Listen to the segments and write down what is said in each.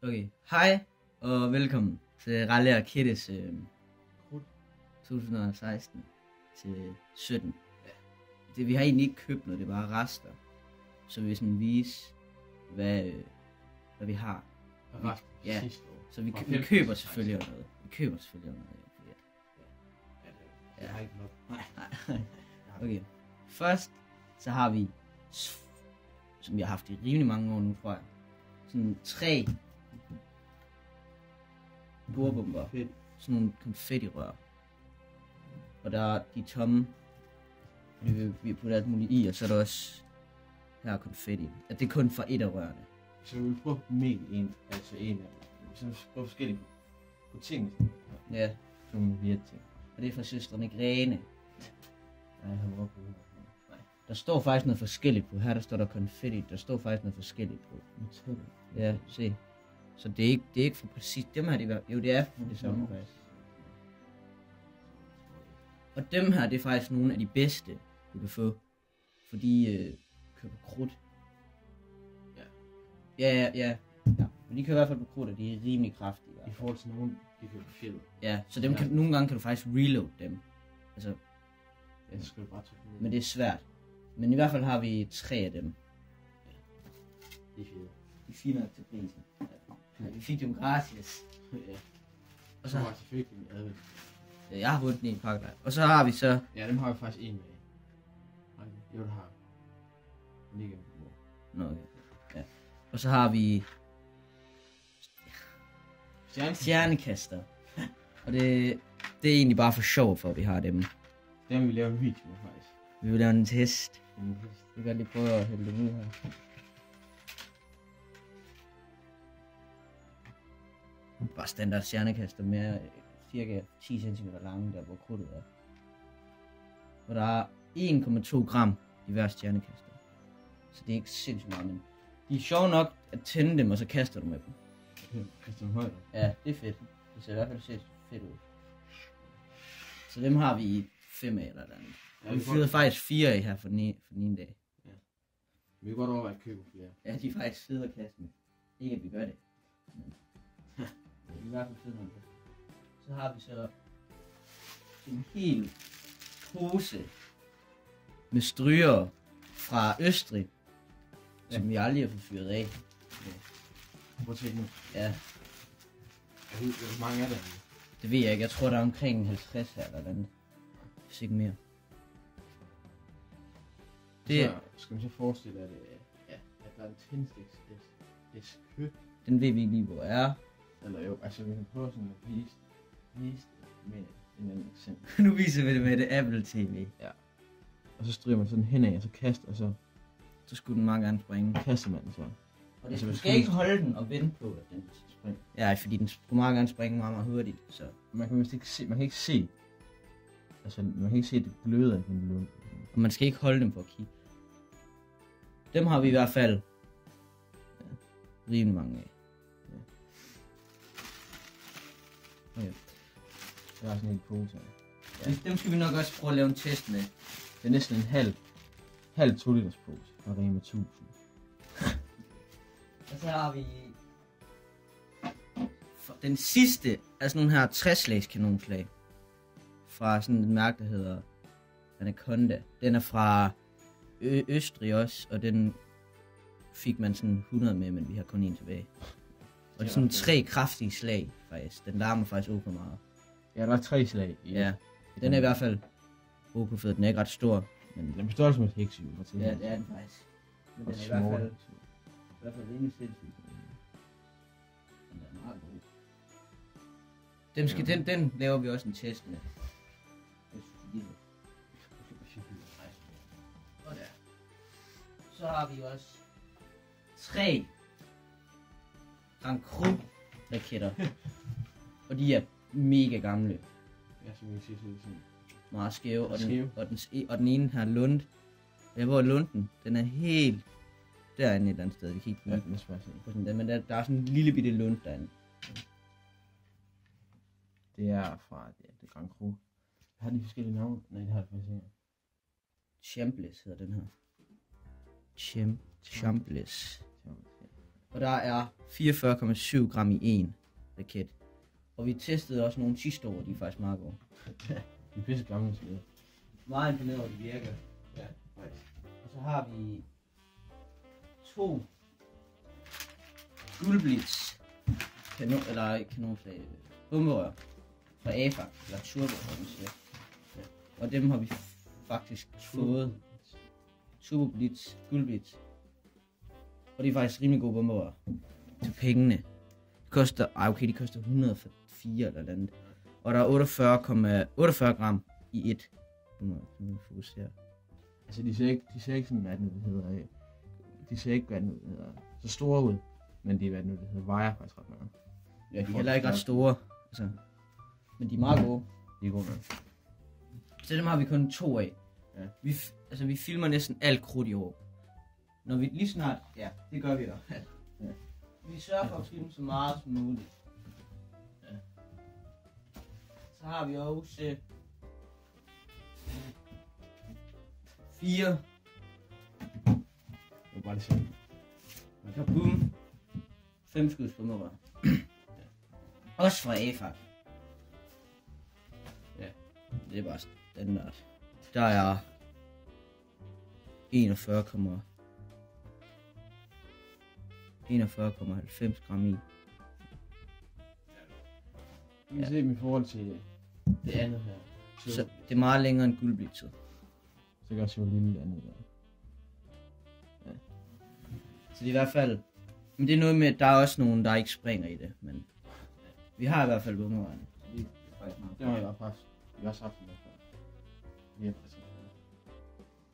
Okay, hej og velkommen til Ralle og Kittes 2016 til 17. Det vi har egentlig ikke købt noget, det er bare rester. Så vi vil sådan vise, hvad vi har. Ja, så vi køber selvfølgelig noget. Vi køber selvfølgelig noget. Jeg har ikke nok. Nej. Okay, først så har vi, som vi har haft i rimelig mange år nu, tror jeg, sådan 3 bordbomber, sådan nogle konfettirør. Og der er de tomme, vi putter alt muligt i, og så er der også her konfetti. At det er kun fra et af rørene. Så vi prøver med en af dem. Så vi prøver forskellige på ting. Ja, Som vi ting. og det er fra søstrene Grene. Nej, jeg har været på Nej. Der står faktisk noget forskelligt på. Her der står der konfetti, der står faktisk noget forskelligt på. metal. Ja, se. Så det er ikke for præcis. Dem her, det er det samme faktisk. Og dem her, det er faktisk nogle af de bedste, du kan få. Fordi køber krudt. Ja. Men de kører i hvert fald på krudt, og de er rimelig kraftige. I forhold til nogen, de kan fælde. Ja, så dem nogle gange kan du faktisk reload dem. Altså, Ja, så skal du bare tage dem. men det er svært. Men i hvert fald har vi 3 af dem. Det er fedt. De er fine nok til prisen. Ja, vi fik dem gratis. Ja. Og Så så har jeg selvfølgelig en advent. jeg har vundet en pakke der. Og så har vi så... Ja, dem har jeg faktisk en med. Nej, jo, det har jeg. Den ligger på bordet. Nå, okay. Ja. Og så har vi stjernekaster. Og det er egentlig bare for sjov, for at vi har dem. Dem vi laver en video med, faktisk. Vi vil lave en test. En hest. Vi kan lige prøve at hælde dem ud her. Bare standard stjernekaster med cirka 10 cm lange, der hvor krudtet er. Og der er 1,2 gram i hver stjernekaster. Så det er ikke sindssygt meget, men de er sjove nok at tænde dem, og så kaster du med dem. Christian Højder. Ja, det er fedt. Det ser i hvert fald fedt ud. Så dem har vi 5 af eller andet. Ja, Vi fyrede faktisk 4 af her for den ene dag. Vi kan godt overveje at købe flere. Ja, de er faktisk fede at kaste med. Ikke at vi gør det. Men det er i hvert fald fedt nok. Så har vi så en hel pose med stryger fra Østrig, som vi aldrig har fået fyret af. Prøv at tænke nu. Ja, Hvor mange er der? det ved jeg ikke. Jeg tror, der er omkring 50 her eller andet. Hvis ikke mere. Det, Så skal man så forestille, at der er en tændstiks kød. den ved vi ikke lige, hvor er. Eller jo, altså vi kan prøve sådan at vise det med en anden eksempel. Nu viser vi det med det Apple TV. Og så stryger man sådan henad, og så kaster, og Så skulle den meget gerne springe. kaster man den så. Og Altså, du hvis skal du- ikke holde den og vente på, at den springer. Ja, fordi den skulle meget gerne springe meget, meget hurtigt. Så. Man kan vist ikke se, man kan ikke se, altså man kan ikke se det gløder af den lund. Og man skal ikke holde dem for at kigge. Dem har vi i hvert fald rimelig mange af. Okay. Der er sådan en pose her. Ja. Dem skal vi nok også prøve at lave en test med. Det er næsten en halv 2 liters pose fra Rema 1000. Og så har vi den sidste af sådan nogle her 60-slags kanonslag. Fra sådan et mærke, der hedder Anaconda. Den er fra Østrig også, og den fik man sådan 100 med, men vi har kun en tilbage. Og det er sådan 3 kraftige slag, faktisk. Den larmer faktisk okay meget. Ja, der er 3 slag i. Ja, den er i hvert fald okay fed. Den er ikke ret stor, men Den består som et hekshjul. ja, det er den faktisk. Men den er i hvert fald rimelig sindssyg. Den er meget god. Den laver vi også en test med. Og der. Så har vi også 3 Grand Cru raketter. Og de er mega gamle. Ja, som jeg siger, så er det sådan. Meget skæve. Skæve. Og den ene har lund. Ja, hvor er lunden? Den er helt derinde et eller andet sted. Vi kan ikke Ja, den er svært at se. men der er sådan en lille bitte lund derinde. Det er fra det Grand Cru. Har de forskellige navne? Nej, det har det faktisk ikke. Chambliss hedder den her. Chambliss. Og der er 44,7 gram i en raket. Og vi testede også nogle sidste år, de er faktisk meget gode. De er pisse gamle slæde. Meget imponeret over, de virker. Ja, faktisk. Og så har vi 2 guldblitz kanonslag bomberør fra AFA, eller Turbo, som man siger. Ja. Og dem har vi faktisk fået. Turbo Blitz, guldblitz. Og de er faktisk rimelig gode bomberør til pengene. De koster 104 eller andet. Og der er 48 gram i et. Nu fokusere. Altså, de ser ikke sådan, hvad det hedder. De ser ikke, hvad det hedder, så store ud. Men de, hvad det hedder, vejer faktisk ret meget. Ja, de er heller ikke ret store. Altså. Men de er meget gode. De er gode nok. Så dem har vi kun 2 af. Ja. Vi filmer næsten alt krudt i år. Når vi lige snart... Ja, det gør vi jo. Ja. Vi sørger for at filme så meget som muligt. Ja. Så har vi også 4. Det var bare det samme. Kaboom. 5 skuds på mig. Også fra AFA. Ja, det er bare standard. Der er 41,90 gram i. Vi kan se dem i forhold til det andet her. Så det er meget længere end guldblitzet. Så kan jeg også se, hvor lille det andet er. Ja. Så det er i hvert fald... Men det er noget med, at der er også nogen, der ikke springer i det. Men vi har i hvert fald bomberørene. Det var jeg faktisk. Vi har også haft dem før.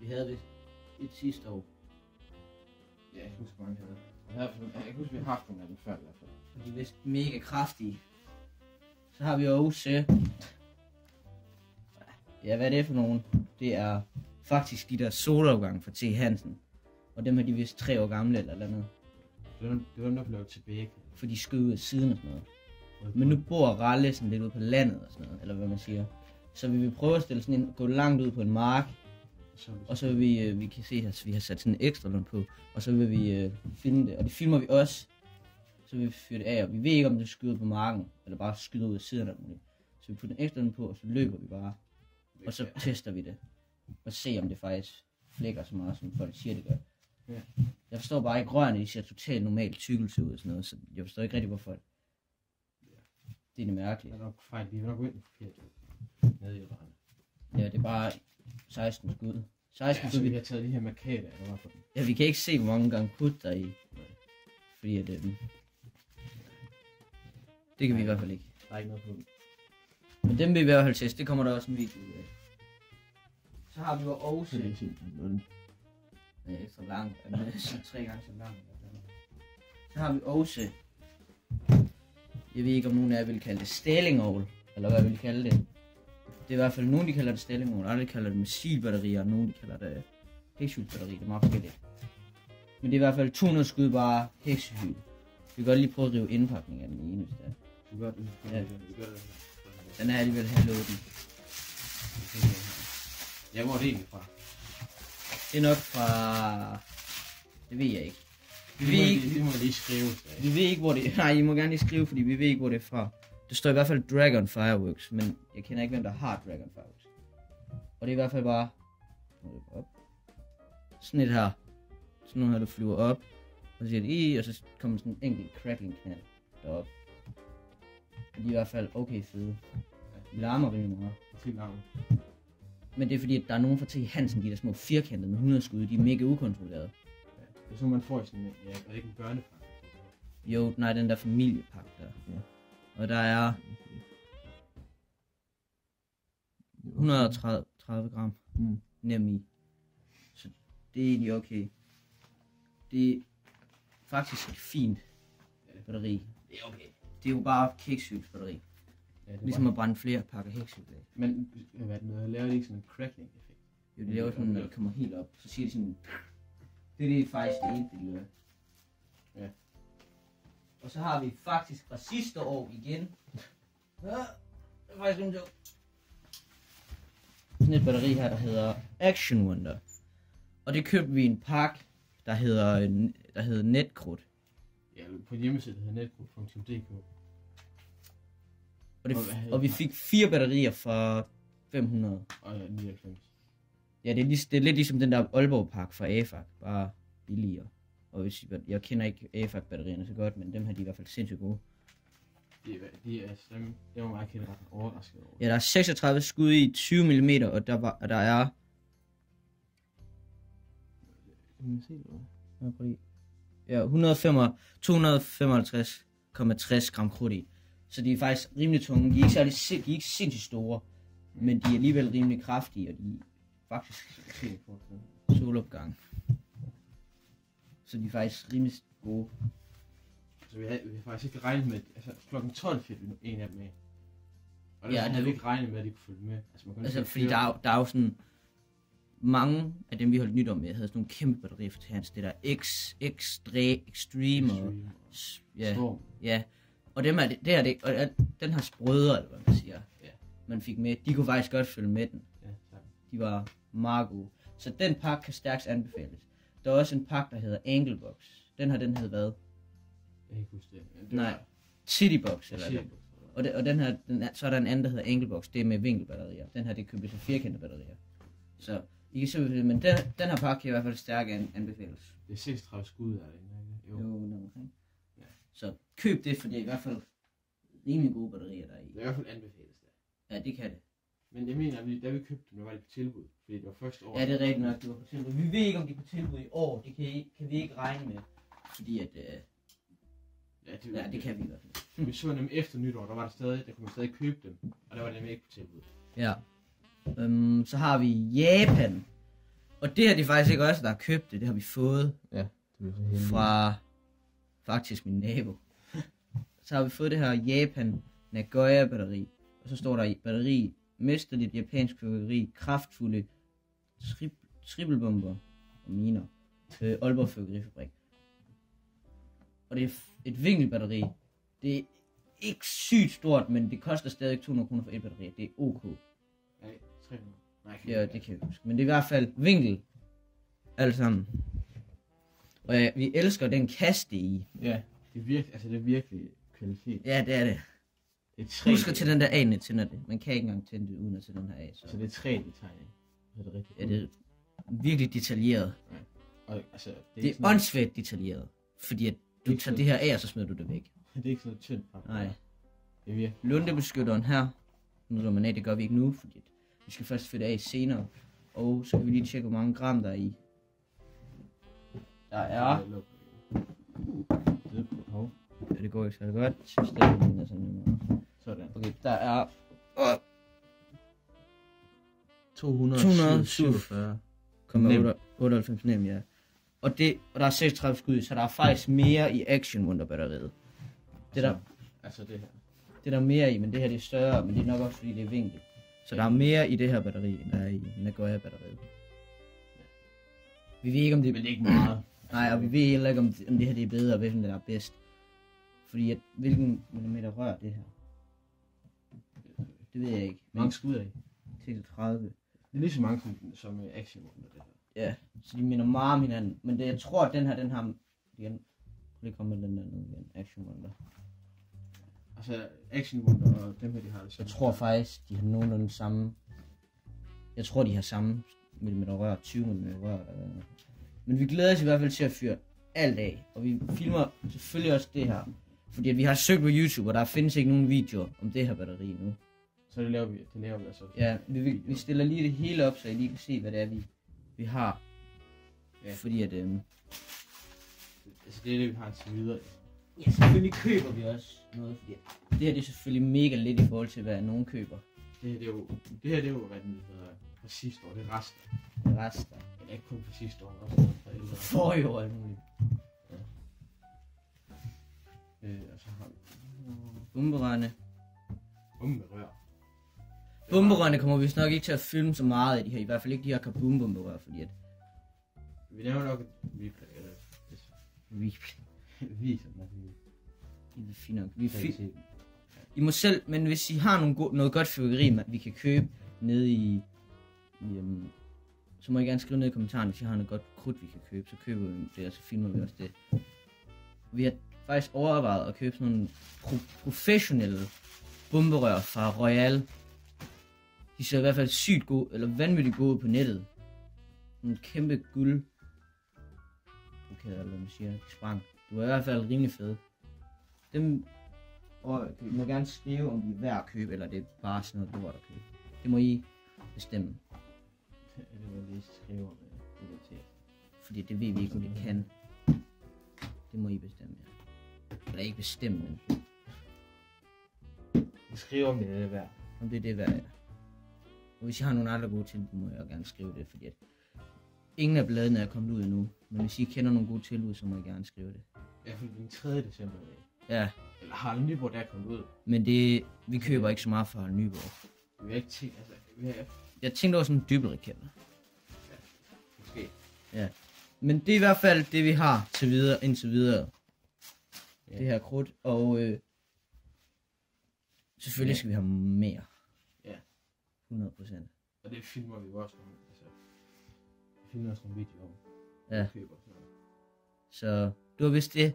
Vi havde det et sidste år. Ja, jeg husker mange havde. Jeg husker, vi har haft nogle af dem før i hvert fald. De er vist mega kraftige. Så har vi også... Ja, hvad er det for nogen? Det er faktisk de der solafgange fra T. Hansen. Og dem er de vist 3 år gamle eller andet. Det var dem, der blev tilbage. For de skød ud af siden og sådan noget. Men nu bor Ralle sådan lidt ude på landet og sådan noget, eller hvad man siger. Så vi vil prøve at stille sådan en, gå langt ud på en mark. Og så vil vi kan se, at vi har sat sådan en ekstra lund på. Og så vil vi filme det, og det filmer vi også. Så vil vi fyre det af, og vi ved ikke om det skyder på marken, eller bare skyder ud af siden af det. Så vi putter en ekstra lund på, og så løber vi bare. Og så tester vi det. Og se om det faktisk flækker så meget, som folk siger det gør. Ja. Jeg forstår bare ikke, rørene de ser totalt normalt tykkelse ud og sådan noget, så jeg forstår ikke rigtig hvorfor. Det er mærkeligt. Det er nok fejl, vi er nok ind forkert nede i rørene. Ja, det er bare 16 skud. 16 så skud. vi har taget de her markader, der var på dem. Ja, vi kan ikke se, hvor mange gange krudt der er i. Fordi at det kan vi i hvert fald ikke. Der er ikke noget på dem. Men dem vil vi i hvert fald teste, det kommer der også en video ud af. Så har vi jo også... Så det er fint. Ja, ekstra lang. 3 gange så lang. Så har vi også... Jeg ved ikke, om nogen af jer vil kalde det Stalling-Owl, eller hvad jeg vil kalde det. Det er i hvert fald nogen, de kalder det Stalling-Owl, andre kalder det missilbatterier, og nogen de kalder det heksehyl-batteri, det er meget forskelligt. Men det er i hvert fald 200 skud bare heksehyl. Vi kan godt lige prøve at rive indpakningen af den ene, hvis det er. Du gør det. Ja. Den er alligevel halvåben. Ja, hvor er det egentlig fra? Det er nok fra... Det ved jeg ikke. Det må lige skrive. Vi ved ikke, hvor det... Nej, I må gerne lige skrive, fordi vi ved ikke, hvor det er fra. Der står i hvert fald Dragon Fireworks, men jeg kender ikke, hvem der har Dragon Fireworks. Og det er i hvert fald bare... Op. Sådan et her. Sådan nogle her, du flyver op. Og så siger det i, og så kommer sådan en enkelt crackling-knald derop. Og de er i hvert fald okay fede. De larmer rimelig meget. Til navn. Men det er fordi, at der er nogen fra T. Hansen, de der små firkantede med 100 skud, de er mega ukontrollerede. Det er sådan, man får i sådan en, ja, er det ikke en børnepakke? Jo, nej, den der familiepakke der. Ja. Og der er 130 gram nem i. Så det er egentlig okay. Det er faktisk et fint batteri. Det er okay. Det er jo bare kiksylsbatteri. Ja, ligesom at brænde flere pakker heksyl af. Men hvad er det noget? Laver det ikke sådan en crackling effekt? Jo, det laver sådan, når det kommer helt op. Så siger det sådan... Det er faktisk det eneste, de gør. Ja. Og så har vi faktisk fra sidste år igen. Ja, det er faktisk en joke. Sådan et batteri her, der hedder Action Wonder. Og det købte vi i en pakke, der hedder Netkrudt. Ja, Ja, på en hjemmeside, der hedder netgroup.dk. Og vi fik 4 batterier for 500. Og 99. Ja, det er lidt ligesom den der Aalborg-pakke fra AFAC, bare billigere. Og hvis jeg kender ikke AFAC-batterierne så godt, men dem her de er i hvert fald sindssygt gode. De er slemme. Det var meget kendt ret overrasket over. Ja, der er 36 skud i 20 mm, og der er... Kan man se det? Ja, 255,60 gram krudt i. Så de er faktisk rimelig tunge. De er ikke sindssygt store, men de er alligevel rimelig kraftige, og de er faktisk solopgang. Så de er faktisk rimelig gode. Så vi har faktisk ikke regnet med, altså klokken 12 fik vi en af dem med. Og det Ja, havde vi ikke regnet med, at de kunne følge med. Altså fordi der er jo sådan mange af dem, vi holdt nytår med, havde sådan nogle kæmpe batterier for Hans. Det der Extreme og ja, Storm. ja. Og dem og den har sprødre, eller hvad man siger. Ja. Man fik med. De kunne faktisk godt følge med den. Ja, tak. De var meget gode. Så den pakke kan stærkt anbefales. Der er også en pakke, der hedder Anglebox. Den hed hvad? Jeg kan ikke huske det. Nej, Citybox eller hvad. Og den her, så er der en anden, der hedder Anglebox. Det er med vinkelbatterier. Den her, det køber til firkantede batterier. Så I kan se, men den her pakke kan i hvert fald stærkt anbefales. Det er 36 skud af det, ikke? Jo, omkring. Ja. Så køb det, for det er i hvert fald rimelig gode batterier der er i. Det er i hvert fald anbefales det. Ja, det kan det. Men jeg mener, da vi købte dem, var det på tilbud. Fordi det var første år. Ja, det er rigtigt nok, det var på tilbud. Vi ved ikke, om de er på tilbud i år. Det kan vi ikke regne med. Fordi at... det kan vi i hvert fald. Vi så dem efter nytår, der kunne man stadig købe dem. Og der var dem ikke på tilbud. Ja. Så har vi Japan. Og det her, det er faktisk ikke os, der har købt det. Det har vi fået. Ja, det er så heldigt. Fra faktisk min nabo. Så har vi fået det her Japan Nagoya batteri. Og så står der i batteri, mesterligt japansk fyrværkeri, kraftfulde trippelbomber og miner. Aalborg Fyrværkerifabrik. Og det er et vinkelbatteri. Det er ikke sygt stort, men det koster stadig 200 kroner for et batteri. Det er ok. Nej, 300. Nej, Ja, det kan jeg huske. Men det er i hvert fald vinkel. Alt sammen. Og ja, vi elsker den kaste i. Ja, det er virkelig kvalitet. Ja, det er det. Det er 3D. Husk at tænde den der af, når tænder det. Man kan ikke engang tænde det uden at tænde den her af. Så det er 3D-tegning. Så det rigtigt. Ja, det er virkelig detaljeret. Ja. Og, altså, det er åndssvagt detaljeret. Fordi at du tager det her af, og så smider du det væk. Det er ikke sådan tyndt. Nej. Det er virkelig. Lundebeskytteren her. Nu man af, det gør vi ikke nu, fordi vi skal først flytte af senere. Og så kan vi lige tjekke, hvor mange gram der er i. Der er... Ja, det går ikke så godt. Sådan. Okay, der er... 247. 98 nem, ja. Og der er 36 skud, så der er faktisk mere i Action Wonder batteriet. Det der her. Det der er mere i, men det her det er større, men det er nok også fordi det er vinkel. Så der er mere i det her batteri, end der er i Nagoya batteriet. Vi ved ikke om det... Men det er ikke meget. Nej, og vi ved heller ikke om det her det er bedre, og hvilken der er bedst. Fordi at, hvilken millimeter rør det her? Det ved jeg ikke. Mange skud af. 36. Det er lige så mange som Action Wonder det her. Ja, så de minder meget om hinanden. Men det, jeg tror, at den har... Igen, lige komme med den der ned igen. Action Wonder. Altså, Action Wonder og dem her, de har det samme. Jeg tror faktisk, de har nogenlunde samme... Jeg tror, de har samme millimeter rør, 20 millimeter rør. Men vi glæder os i hvert fald til at fyre alt af. Og vi filmer selvfølgelig også det her. Fordi at vi har søgt på YouTube, og der findes ikke nogen videoer om det her batteri nu. Så det laver vi altså. Ja, vi stiller lige det hele op, så I lige kan se, hvad det er, vi har. Ja. Fordi at... Altså, det er det, vi har til videre. Ja, selvfølgelig køber vi også noget, fordi det her det er selvfølgelig mega lidt i forhold til, hvad nogen køber. Det her det er jo, hvad den hedder, fra sidste år, det er rester. Det er rester. Det er ikke kun fra sidste år, også fra ældre. Forrige år, alt muligt. Og så har vi... Bomberørene. Bomberør. Bomberørene kommer vi nok ikke til at filme så meget af de her, i hvert fald ikke de her Kaboom-bomberør, fordi at... Vi laver nok et replay, eller... Replay. Viser den, Det er fint nok. I må selv, men hvis I har noget godt fyrværkeri, vi kan købe nede i så må I gerne skrive ned i kommentarerne, hvis I har noget godt krudt, vi kan købe, så køber vi det, og så filmer vi også det. Vi har faktisk overvejet at købe sådan nogle professionelle bomberør fra Royal. De ser i hvert fald sygt gode, eller vanvittigt gode på nettet. En kæmpe guld. Okay, eller hvad man siger, de sprang. Det var i hvert fald rimelig fede. Dem, og I må gerne skrive, om de er værd at købe, eller det er bare sådan noget lort at købe. Det må I bestemme. Det må lige skrive om det til. Fordi det ved vi ikke, om det kan. Det må I bestemme, ja. Eller ikke bestemme, men Skriv om det er værd. om det er det værd, ja. Og hvis I har nogle andre gode tilbud, må jeg gerne skrive det, fordi at ingen af bladene er kommet ud endnu. Men hvis I kender nogle gode tilbud, så må I gerne skrive det. Ja, for den 3. december. Ja, Eller Harald Nyborg, der er kommet ud. men det, vi køber ikke så meget fra Harald Nyborg. Vi har ikke tænkt, altså, vi har, Jeg tænkte over sådan en dybelrekender. måske. Ja. Men det er i hvert fald det, vi har til videre, indtil videre. Ja. Det her krudt, og selvfølgelig skal vi have mere. Ja. 100%. Og det filmer vi jo også nogle, altså, vi filmer også nogle videoer om. Ja. Køber, så. Så det var vist det.